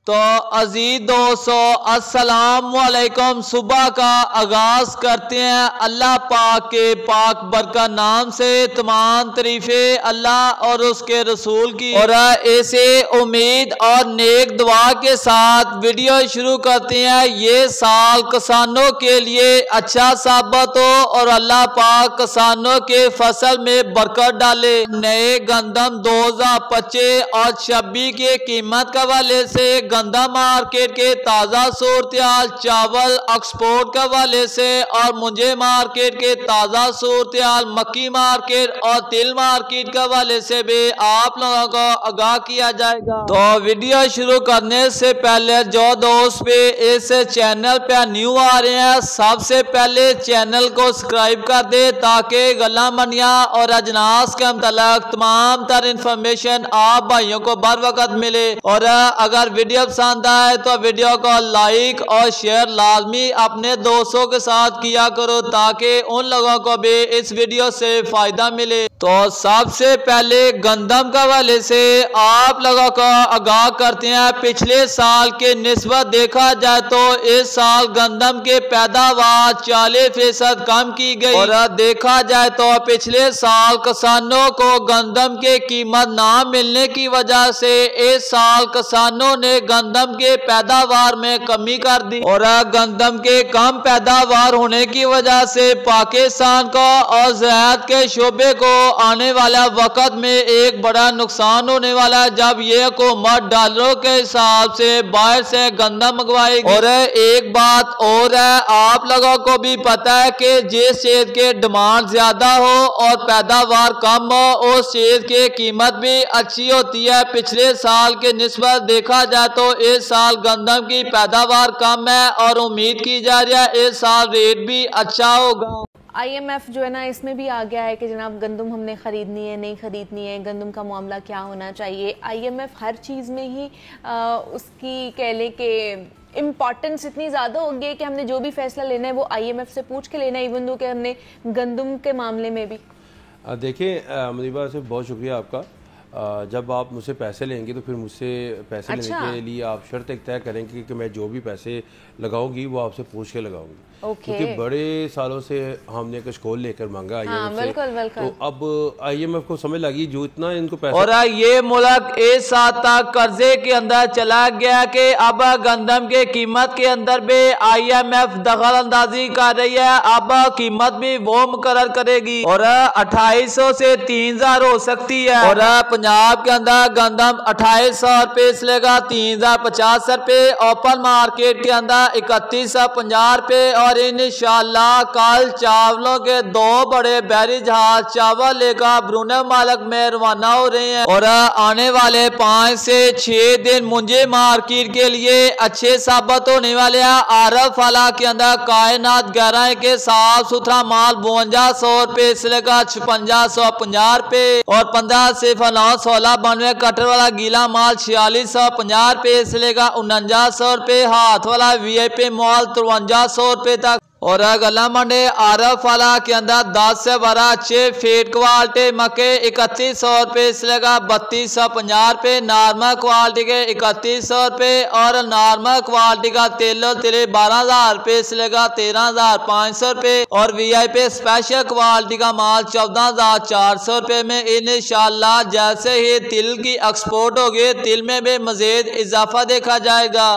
तो अजीज दोस्तों अस्सलाम वालेकुम। सुबह का आगाज करते हैं अल्लाह पाक के पाक बरकत नाम से। तमाम तरीफे अल्लाह और उसके रसूल की, और ऐसे उम्मीद और नेक दुआ के साथ वीडियो शुरू करते हैं। ये साल किसानों के लिए अच्छा साबित हो और अल्लाह पाक किसानों के फसल में बरकत डाले। नए गंदम 2025 और 26 के कीमत के हवाले से, गंदा मार्केट के ताज़ा सूरत-ए-हाल, चावल एक्सपोर्ट के हवाले से और मुझे मार्केट के ताज़ा सूरत-ए-हाल, मक्की मार्केट और तिल मार्केट के हवाले से भी आप लोगों को आगाह किया जाएगा। तो वीडियो शुरू करने से पहले जो दोस्त भी इस चैनल पे न्यू आ रहे हैं, सबसे पहले चैनल को सब्सक्राइब कर दे ताकि गला मनिया और अजनास के मतलब तमाम तर इंफॉर्मेशन आप भाइयों को बर वक्त मिले। और अगर वीडियो पसंद आए तो वीडियो को लाइक और शेयर लाजमी अपने दोस्तों के साथ किया करो ताकि उन लोगों को भी इस वीडियो से फायदा मिले। तो सबसे पहले गंदम के हवाले से आप लोगों को आगाह करते हैं। पिछले साल के निस्बत देखा जाए तो इस साल गंदम के पैदावार 40% कम की गई, और देखा जाए तो पिछले साल किसानों को गंदम के कीमत ना मिलने की वजह से इस साल किसानों ने गंदम के पैदावार में कमी कर दी, और गंदम के कम पैदावार होने की वजह से पाकिस्तान को और ज़राअत के शोबे को आने वाला वक्त में एक बड़ा नुकसान होने वाला है जब ये हुकूमत डॉलरों के हिसाब से बाहर से गंदम मंगवाएगी। और एक बात और है, आप लोगों को भी पता है कि जिस चीज के डिमांड ज्यादा हो और पैदावार कम हो उस चीज की कीमत भी अच्छी होती है। पिछले साल के निस्बत देखा जाए तो इस साल गंदम की पैदावार कम है और उम्मीद की जा रही है इस साल रेट भी अच्छा होगा। IMF जो है ना, इसमें भी आ गया है कि जनाब गंदम हमने ख़रीदनी है नहीं ख़रीदनी है, गंदम का मामला क्या होना चाहिए। IMF हर चीज़ में ही उसकी कह ले कि इम्पॉर्टेंस इतनी ज़्यादा हो गई है कि हमने जो भी फैसला लेना है वो IMF से पूछ के लेना है, इवन दो कि हमने गंदम के मामले में भी। देखिए मुनीबा से बहुत शुक्रिया आपका। जब आप मुझसे पैसे लेंगे तो फिर मुझसे पैसे लेने के लिए आप शर्त एक तय करेंगे कि मैं जो भी पैसे लगाऊंगी वो आपसे पूछ के लगाऊंगी, क्योंकि बड़े सालों से हमने कशकोल लेकर मांगा IMF से, तो अब IMF को समझ लगी जो इतना इनको पैसा, और ये मुल्क इस साल तक कर्जे के अंदर चला गया कि अब गंदम के कीमत के अंदर भी IMF दखल अंदाजी कर रही है। अब कीमत भी वो मुकर्रर करेगी और 2800 से 3000 हो सकती है। और पंजाब के अंदर गंदम 2800 रुपये से लेगा 3050 रुपये, ओपन मार्केट के अंदर 3150 रुपये। और इंशाअल्लाह कल चावलों के 2 बड़े बहरी जहाज चावल लेकर ब्रूने मालक में रवाना हो रहे हैं, और आने वाले 5 से 6 दिन मुझे मार्केट के लिए अच्छे साबित होने वाले हैं। आरफ वाला के अंदर कायनात 11 के साफ सुथरा माल 5200 रुपये से लेकर 5650 रुपये, और 15 से 16 92 कटर वाला गीला माल 4650 रुपये से लेकर 4900 रुपये, हाथ वाला VIP माल 5300 रुपये तक। और गला मंडे आरफ वाला के अंदर 10 से 12 अच्छे फेट क्वालिटी मक्के 3100 रुपये से लेकर 3250 रुपये, नॉर्मल क्वालिटी के 3100 रुपये, और नॉर्मल क्वालिटी का तेलो तिले 12000 रुपये से लेकर 13500 रुपये, और VIP स्पेशल क्वालिटी का माल 14400 रुपये में। इंशाअल्लाह जैसे ही तिल की एक्सपोर्ट होगी तिल में भी मजीद इजाफा देखा जाएगा।